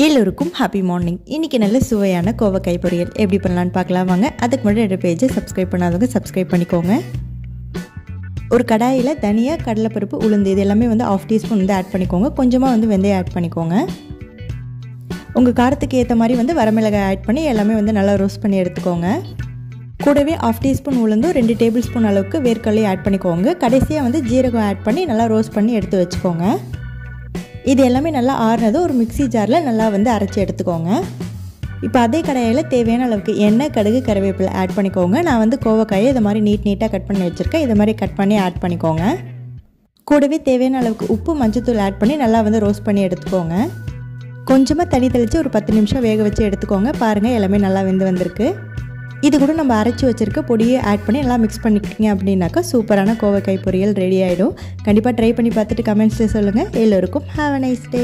எல்லோருக்கும் happy morning. இன்றைக்கி நல்ல சுவையான கோவக்காய் பொரியல் எப்படி பண்ணலான்னு பார்க்கலாம் வாங்க. அதுக்கு முன்னாடி என்னோட பேஜை சப்ஸ்கிரைப் பண்ணாதவங்க சப்ஸ்கிரைப் பண்ணிக்கோங்க. ஒரு கடாயில் தனியா, கடலைப்பருப்பு, உளுந்து இது எல்லாமே ½ டீஸ்பூன் ஆட் பண்ணிக்கோங்க. கொஞ்சமாக வெந்தயம் ஆட் பண்ணிக்கோங்க. உங்கள் காரத்துக்கு ஏற்ற மாதிரி வரமிளகாய் ஆட் பண்ணி எல்லாமே நல்லா ரோஸ்ட் பண்ணி எடுத்துக்கோங்க. கூடவே ½ டீஸ்பூன் உளுந்தும் 2 டேபிள் ஸ்பூன் அளவுக்கு வேர்க்கடலையும் ஆட் பண்ணிக்கோங்க. கடைசியாக ஜீரகம் ஆட் பண்ணி நல்லா ரோஸ்ட் பண்ணி எடுத்து வச்சுக்கோங்க. இது எல்லாமே நல்லா ஆறுனதும் ஒரு மிக்ஸி ஜாரில் நல்லா அரைச்சி எடுத்துக்கோங்க. இப்போ அதே கடாயில் தேவையான அளவுக்கு எண்ணெய், கடுகு, கருவேப்பிலை ஆட் பண்ணிக்கோங்க. நான் கோவக்காயை இதை மாதிரி நீட்டாக கட் பண்ணி வச்சுருக்கேன். இதை மாதிரி கட் பண்ணி ஆட் பண்ணிக்கோங்க. கூடவே தேவையான அளவுக்கு உப்பு, மஞ்சத்தூள் ஆட் பண்ணி நல்லா ரோஸ்ட் பண்ணி எடுத்துக்கோங்க. கொஞ்சமாக தண்ணி தெளித்து ஒரு 10 நிமிஷம் வேக வச்சு எடுத்துக்கோங்க. பாருங்கள், எல்லாமே நல்லா வந்திருக்கு. இது கூட நம்ம அரைச்சி வச்சுருக்க பொடியை ஆட் பண்ணி நல்லா மிக்ஸ் பண்ணிக்கிட்டீங்க அப்படின்னாக்கா சூப்பரான கோவக்காய் பொரியல் ரெடி ஆகிடும். கண்டிப்பாக ட்ரை பண்ணி பார்த்துட்டு கமெண்ட்ஸில் சொல்லுங்கள். எல்லோருக்கும் ஹேவ் அ நைஸ் டே.